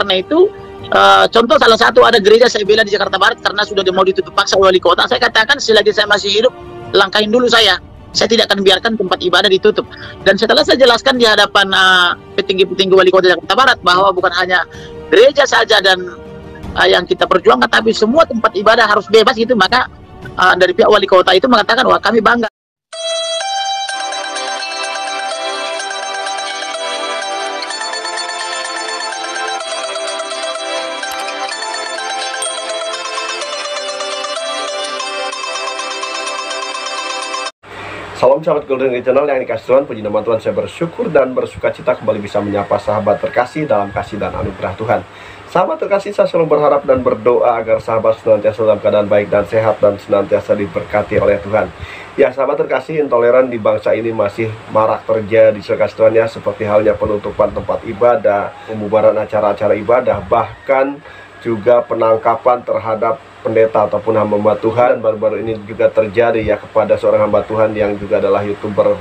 karena itu contoh salah satu ada gereja saya bela di Jakarta Barat karena sudah mau ditutup paksa oleh wali kota. Saya katakan selagi saya masih hidup, langkahin dulu saya. Saya tidak akan biarkan tempat ibadah ditutup. Dan setelah saya jelaskan di hadapan petinggi-petinggi wali kota Jakarta Barat bahwa bukan hanya gereja saja dan yang kita perjuangkan, tapi semua tempat ibadah harus bebas gitu, maka dari pihak wali kota itu mengatakan, wah kami bangga. Salam sahabat Golden Gate Channel yang dikasih Tuhan, puji nama Tuhan, saya bersyukur dan bersuka cita kembali bisa menyapa sahabat terkasih dalam kasih dan anugerah Tuhan. Sahabat terkasih, saya selalu berharap dan berdoa agar sahabat senantiasa dalam keadaan baik dan sehat dan senantiasa diberkati oleh Tuhan. Ya sahabat terkasih, intoleran di bangsa ini masih marak terjadi kasih Tuhan ya, seperti halnya penutupan tempat ibadah, pembubaran acara-acara ibadah, bahkan juga penangkapan terhadap pendeta ataupun hamba Tuhan. Baru-baru ini juga terjadi ya kepada seorang hamba Tuhan yang juga adalah YouTuber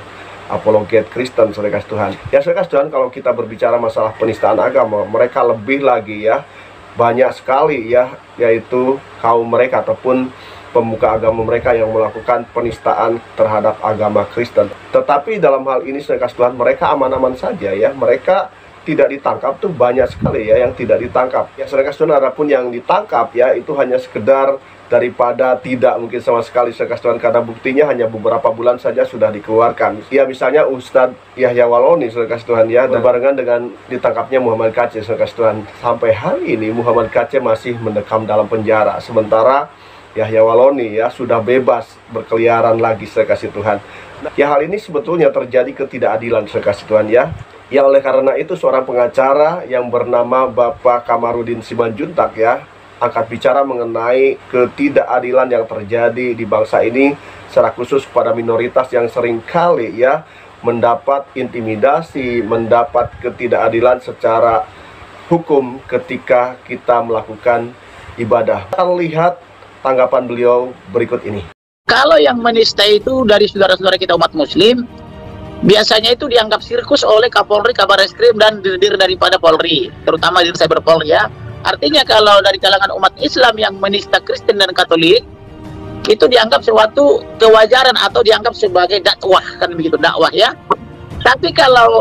apologet Kristen, saudara kasih Tuhan. Ya saudara kasih Tuhan, kalau kita berbicara masalah penistaan agama, mereka lebih lagi ya, banyak sekali ya, yaitu kaum mereka ataupun pemuka agama mereka yang melakukan penistaan terhadap agama Kristen. Tetapi dalam hal ini saudara kasih Tuhan, mereka aman-aman saja ya, mereka tidak ditangkap tuh banyak sekali ya yang tidak ditangkap. Ya saudara kasih Tuhan, adapun yang ditangkap ya itu hanya sekedar daripada tidak mungkin sama sekali saudara kasih Tuhan, karena buktinya hanya beberapa bulan saja sudah dikeluarkan. Ya misalnya Ustadz Yahya Waloni saudara kasih Tuhan ya, berbarengan dengan ditangkapnya Muhammad Kaceh saudara kasih Tuhan. Sampai hari ini Muhammad Kaceh masih mendekam dalam penjara, sementara Yahya Waloni ya sudah bebas berkeliaran lagi saudara kasih Tuhan. Nah, ya hal ini sebetulnya terjadi ketidakadilan saudara kasih Tuhan ya. Ya oleh karena itu seorang pengacara yang bernama Bapak Kamarudin Simanjuntak ya angkat bicara mengenai ketidakadilan yang terjadi di bangsa ini, secara khusus pada minoritas yang seringkali ya mendapat intimidasi, mendapat ketidakadilan secara hukum ketika kita melakukan ibadah. Kita lihat tanggapan beliau berikut ini. Kalau yang menista itu dari saudara-saudara kita umat muslim, biasanya itu dianggap sirkus oleh Kapolri, Kabar Eskrim, dan dir-dir daripada Polri, terutama dir Cyber Polri ya. Artinya kalau dari kalangan umat Islam yang menista Kristen dan Katolik, itu dianggap suatu kewajaran atau dianggap sebagai dakwah, kan begitu, dakwah ya. Tapi kalau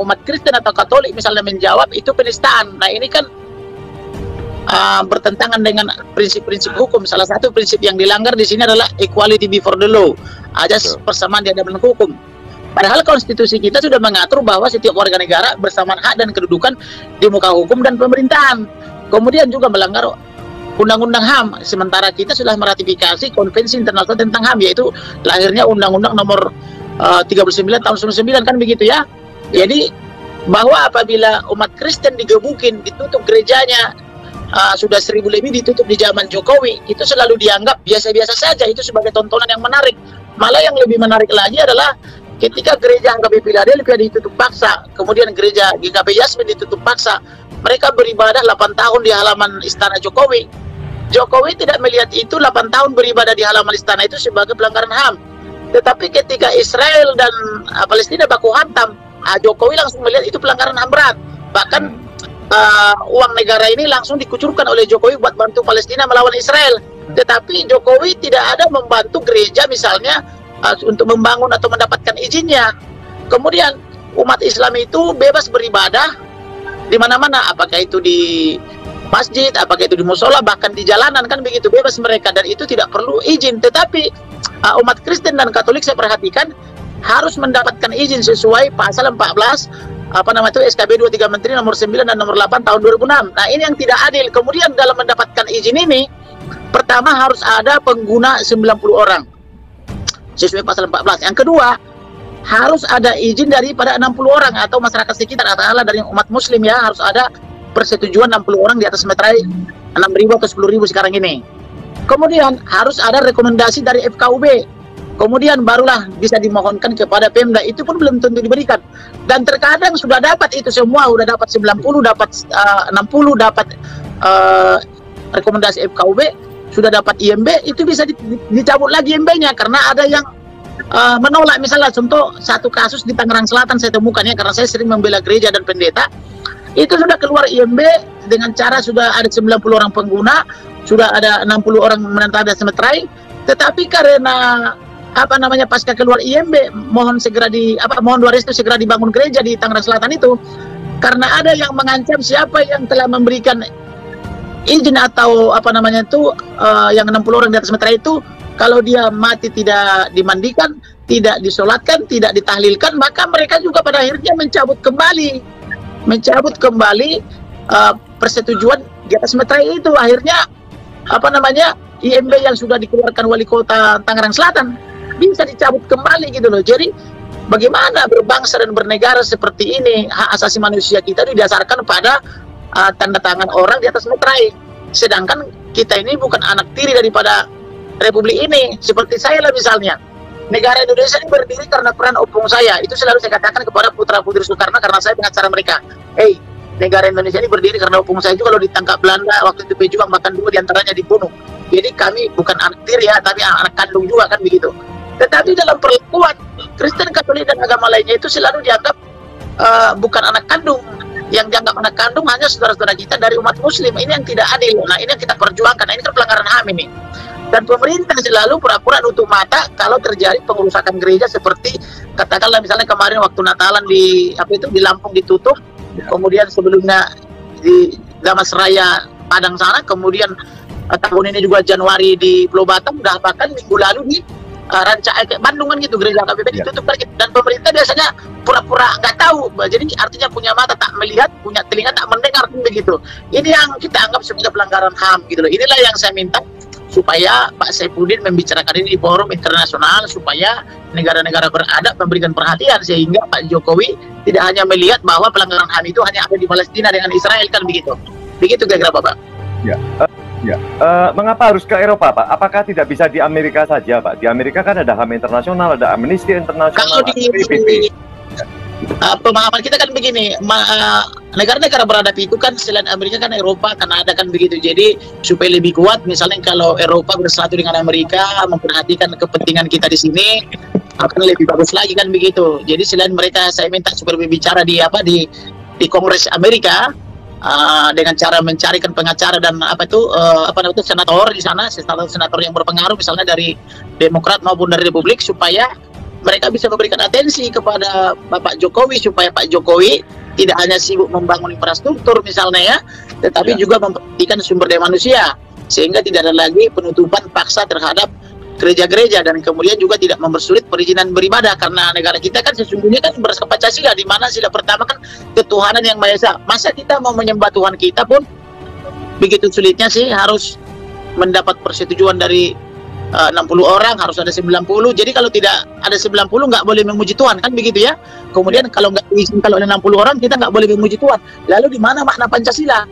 umat Kristen atau Katolik misalnya menjawab, itu penistaan. Nah ini kan bertentangan dengan prinsip-prinsip hukum. Salah satu prinsip yang dilanggar di sini adalah equality before the law, ajas persamaan di hadapan hukum. Padahal konstitusi kita sudah mengatur bahwa setiap warga negara bersamaan hak dan kedudukan di muka hukum dan pemerintahan. Kemudian juga melanggar Undang-Undang HAM, sementara kita sudah meratifikasi Konvensi Internasional tentang HAM, yaitu lahirnya Undang-Undang nomor 39 tahun 99, kan begitu ya. Jadi bahwa apabila umat Kristen digebukin, ditutup gerejanya, sudah 1000 lebih ditutup di zaman Jokowi, itu selalu dianggap biasa-biasa saja, itu sebagai tontonan yang menarik. Malah yang lebih menarik lagi adalah ketika gereja HKBP Philadelphia ditutup paksa, kemudian gereja GKP Yasmin ditutup paksa, mereka beribadah 8 tahun di halaman istana Jokowi. Jokowi tidak melihat itu 8 tahun beribadah di halaman istana itu sebagai pelanggaran HAM. Tetapi ketika Israel dan Palestina baku hantam, Jokowi langsung melihat itu pelanggaran HAM berat. Bahkan uang negara ini langsung dikucurkan oleh Jokowi buat bantu Palestina melawan Israel. Tetapi Jokowi tidak ada membantu gereja misalnya untuk membangun atau mendapatkan izinnya. Kemudian umat Islam itu bebas beribadah di mana-mana, apakah itu di masjid, apakah itu di musola, bahkan di jalanan, kan begitu, bebas mereka, dan itu tidak perlu izin. Tetapi umat Kristen dan Katolik saya perhatikan harus mendapatkan izin sesuai pasal 14 SKB 23 Menteri nomor 9 dan nomor 8 tahun 2006. Nah ini yang tidak adil. Kemudian dalam mendapatkan izin ini, pertama harus ada pengguna 90 orang sesuai pasal 14. Yang kedua, harus ada izin daripada 60 orang atau masyarakat sekitar, katakanlah dari umat muslim ya, harus ada persetujuan 60 orang di atas meterai 6.000 atau 10.000 sekarang ini. Kemudian harus ada rekomendasi dari FKUB. Kemudian barulah bisa dimohonkan kepada Pemda, itu pun belum tentu diberikan. Dan terkadang sudah dapat itu semua, sudah dapat 90, dapat 60, dapat rekomendasi FKUB, sudah dapat IMB, itu bisa dicabut lagi IMB-nya karena ada yang menolak. Misalnya contoh satu kasus di Tangerang Selatan saya temukan ya, karena saya sering membela gereja dan pendeta. Itu sudah keluar IMB dengan cara sudah ada 90 orang pengguna, sudah ada 60 orang menentang semeterai, tetapi karena pasca keluar IMB mohon doa restu segera dibangun gereja di Tangerang Selatan itu, karena ada yang mengancam siapa yang telah memberikan izin atau yang 60 orang di atas meterai itu, kalau dia mati tidak dimandikan, tidak disolatkan, tidak ditahlilkan, maka mereka juga pada akhirnya mencabut kembali persetujuan di atas meterai itu. Akhirnya IMB yang sudah dikeluarkan wali kota Tangerang Selatan bisa dicabut kembali gitu loh. Jadi bagaimana berbangsa dan bernegara seperti ini? Hak asasi manusia kita didasarkan pada tanda tangan orang di atas meterai. Sedangkan kita ini bukan anak tiri daripada republik ini. Seperti saya lah misalnya. Negara Indonesia ini berdiri karena peran opung saya. Itu selalu saya katakan kepada putra-putri Soekarno karena saya pengacara mereka. Negara Indonesia ini berdiri karena opung saya juga. Kalau ditangkap Belanda waktu itu pejuang, bahkan 2 diantaranya dibunuh. Jadi kami bukan anak tiri ya, tapi anak kandung juga kan begitu. Tetapi dalam perlakuan Kristen, Katolik, dan agama lainnya itu selalu dianggap bukan anak kandung. Yang dianggap anak kandung hanya saudara-saudara kita dari umat Muslim. Ini yang tidak adil. Nah, ini yang kita perjuangkan. Nah, ini kan pelanggaran HAM ini. Dan pemerintah selalu pura-pura nutup mata kalau terjadi pengerusakan gereja, seperti katakanlah misalnya kemarin waktu Natalan di Lampung ditutup, kemudian sebelumnya di Damasraya Padang sana, kemudian tahun ini juga Januari di Pulau Batam, udah bahkan minggu lalu di Bandung kan gitu, gereja KBP ditutup kan gitu. Dan pemerintah biasanya pura-pura nggak tahu, jadi artinya punya mata tak melihat, punya telinga tak mendengar kan begitu. Ini yang kita anggap sebagai pelanggaran HAM gitu loh. Inilah yang saya minta supaya Pak Saifuddin membicarakan ini di forum internasional, supaya negara-negara beradab memberikan perhatian, sehingga Pak Jokowi tidak hanya melihat bahwa pelanggaran HAM itu hanya ada di Palestina dengan Israel kan begitu. Begitu kira-kira Bapak. Mengapa harus ke Eropa, Pak? Apakah tidak bisa di Amerika saja, Pak? Di Amerika kan ada HAM internasional, ada Amnesty Internasional. Kalau di pemahaman kita kan begini, negara-negara beradab itu kan selain Amerika kan Eropa, Kanada kan begitu. Jadi supaya lebih kuat, misalnya kalau Eropa bersatu dengan Amerika, memperhatikan kepentingan kita di sini, akan lebih bagus lagi kan begitu. Jadi selain mereka, saya minta supaya berbicara di Kongres Amerika, dengan cara mencarikan pengacara dan senator di sana, senator yang berpengaruh misalnya dari Demokrat maupun dari Republik, supaya mereka bisa memberikan atensi kepada Bapak Jokowi, supaya Pak Jokowi tidak hanya sibuk membangun infrastruktur misalnya ya, tetapi juga memperhatikan sumber daya manusia, sehingga tidak ada lagi penutupan paksa terhadap gereja-gereja, dan kemudian juga tidak mempersulit perizinan beribadah. Karena negara kita kan sesungguhnya kan berdasarkan Pancasila, di mana sila pertama kan ketuhanan yang Maha Esa. Masa kita mau menyembah Tuhan kita pun begitu sulitnya sih, harus mendapat persetujuan dari 60 orang, harus ada 90. Jadi kalau tidak ada 90 nggak boleh memuji Tuhan kan begitu ya. Kemudian kalau nggak diizinkan, kalau ada 60 orang kita nggak boleh memuji Tuhan. Lalu di mana makna Pancasila?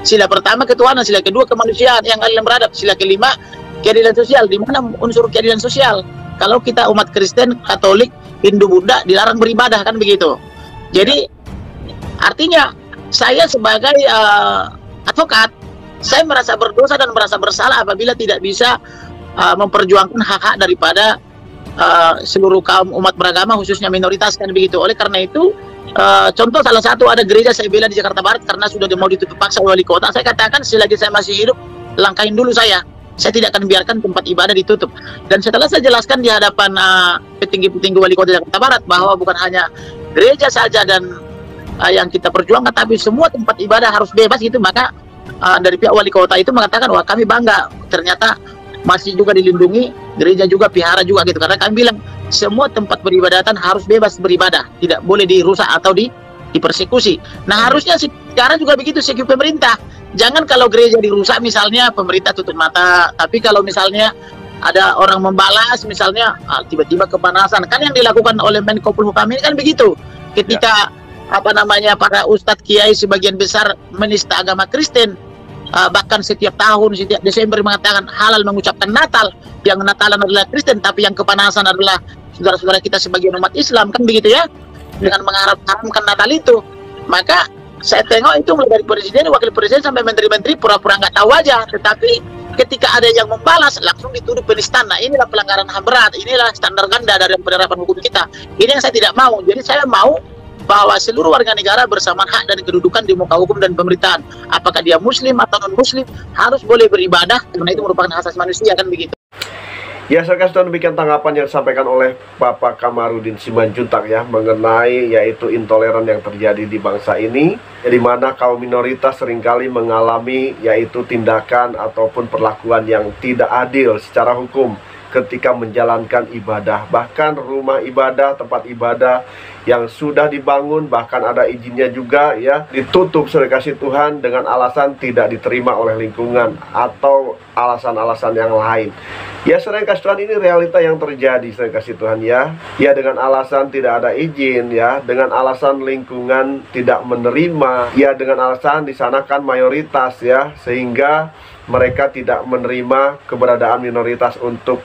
Sila pertama ketuhanan, sila kedua kemanusiaan yang adil dan beradab, sila kelima keadilan sosial. Di mana unsur keadilan sosial? Kalau kita umat Kristen, Katolik, Hindu, Buddha dilarang beribadah kan begitu. Jadi artinya saya sebagai advokat, saya merasa berdosa dan merasa bersalah apabila tidak bisa memperjuangkan hak-hak daripada seluruh kaum umat beragama, khususnya minoritas kan begitu. Oleh karena itu, contoh salah satu ada gereja saya bela di Jakarta Barat karena sudah mau ditutup paksa wali kota. Saya katakan selagi saya masih hidup, langkahin dulu saya tidak akan biarkan tempat ibadah ditutup. Dan setelah saya jelaskan di hadapan petinggi-petinggi wali kota Jakarta Barat bahwa bukan hanya gereja saja dan yang kita perjuangkan, tapi semua tempat ibadah harus bebas gitu, maka dari pihak wali kota itu mengatakan, wah kami bangga ternyata masih juga dilindungi, gereja juga, vihara juga gitu. Karena kami bilang semua tempat beribadatan harus bebas beribadah, tidak boleh dirusak atau dipersekusi. Nah harusnya sekarang juga begitu segi pemerintah. Jangan kalau gereja dirusak misalnya pemerintah tutup mata, tapi kalau misalnya ada orang membalas misalnya tiba-tiba kepanasan, kan yang dilakukan oleh Menko Polhukam ini kan begitu. Ketika para ustadz kiai sebagian besar menista agama Kristen, bahkan setiap tahun, setiap Desember mengatakan halal mengucapkan Natal, yang Natalan adalah Kristen, tapi yang kepanasan adalah saudara-saudara kita sebagian umat Islam kan begitu ya, dengan mengharamkan Natal itu. Maka saya tengok itu mulai dari presiden, wakil presiden sampai menteri-menteri pura-pura nggak tahu aja, tetapi ketika ada yang membalas langsung dituduh penistaan. Nah inilah pelanggaran HAM berat, inilah standar ganda dari penerapan hukum kita. Ini yang saya tidak mau. Jadi saya mau bahwa seluruh warga negara bersamaan hak dan kedudukan di muka hukum dan pemerintahan. Apakah dia muslim atau non-muslim, harus boleh beribadah, karena itu merupakan hak asasi manusia, kan begitu. Ya, saya kasih tahu demikian tanggapan yang disampaikan oleh Bapak Kamarudin Simanjuntak ya, mengenai yaitu intoleran yang terjadi di bangsa ini, di mana kaum minoritas seringkali mengalami yaitu tindakan ataupun perlakuan yang tidak adil secara hukum ketika menjalankan ibadah. Bahkan rumah ibadah, tempat ibadah yang sudah dibangun, bahkan ada izinnya juga ya, ditutup saudara kasih Tuhan dengan alasan tidak diterima oleh lingkungan atau alasan-alasan yang lain. Ya saudara kasih Tuhan, ini realita yang terjadi saudara kasih Tuhan ya. Ya, dengan alasan tidak ada izin ya, dengan alasan lingkungan tidak menerima, ya dengan alasan di sana kan mayoritas ya, sehingga mereka tidak menerima keberadaan minoritas untuk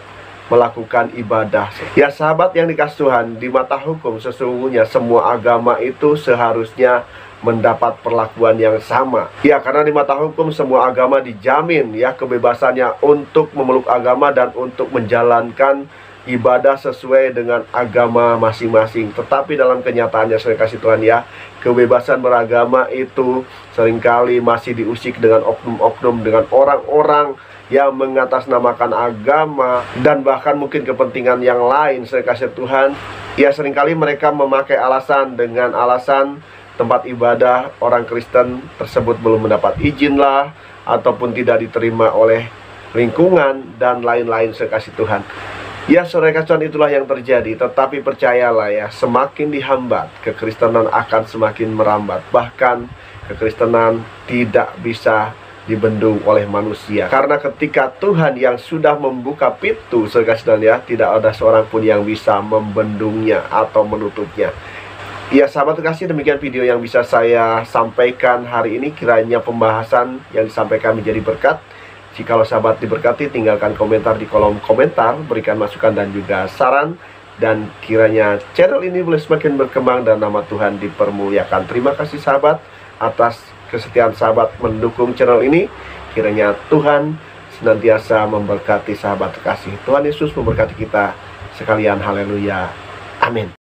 melakukan ibadah. Ya sahabat yang dikasih Tuhan, di mata hukum sesungguhnya semua agama itu seharusnya mendapat perlakuan yang sama. Ya, karena di mata hukum semua agama dijamin ya kebebasannya untuk memeluk agama dan untuk menjalankan ibadah sesuai dengan agama masing-masing. Tetapi dalam kenyataannya saya kasih Tuhan ya, kebebasan beragama itu seringkali masih diusik dengan oknum-oknum, dengan orang-orang yang mengatasnamakan agama dan bahkan mungkin kepentingan yang lain. Saya kasih Tuhan, ya seringkali mereka memakai alasan dengan alasan tempat ibadah orang Kristen tersebut belum mendapat izin lah, ataupun tidak diterima oleh lingkungan dan lain-lain. Saya kasih Tuhan, ya saudara kasih Tuhan, itulah yang terjadi. Tetapi percayalah ya, semakin dihambat, kekristenan akan semakin merambat. Bahkan kekristenan tidak bisa dibendung oleh manusia, karena ketika Tuhan yang sudah membuka pintu saudara kasih Tuhan ya, tidak ada seorang pun yang bisa membendungnya atau menutupnya. Ya sahabat terkasih, demikian video yang bisa saya sampaikan hari ini. Kiranya pembahasan yang disampaikan menjadi berkat. Jikalau sahabat diberkati, tinggalkan komentar di kolom komentar, berikan masukan dan juga saran, dan kiranya channel ini boleh semakin berkembang dan nama Tuhan dipermuliakan. Terima kasih sahabat atas kesetiaan sahabat mendukung channel ini. Kiranya Tuhan senantiasa memberkati sahabat terkasih. Tuhan Yesus memberkati kita sekalian. Haleluya. Amin.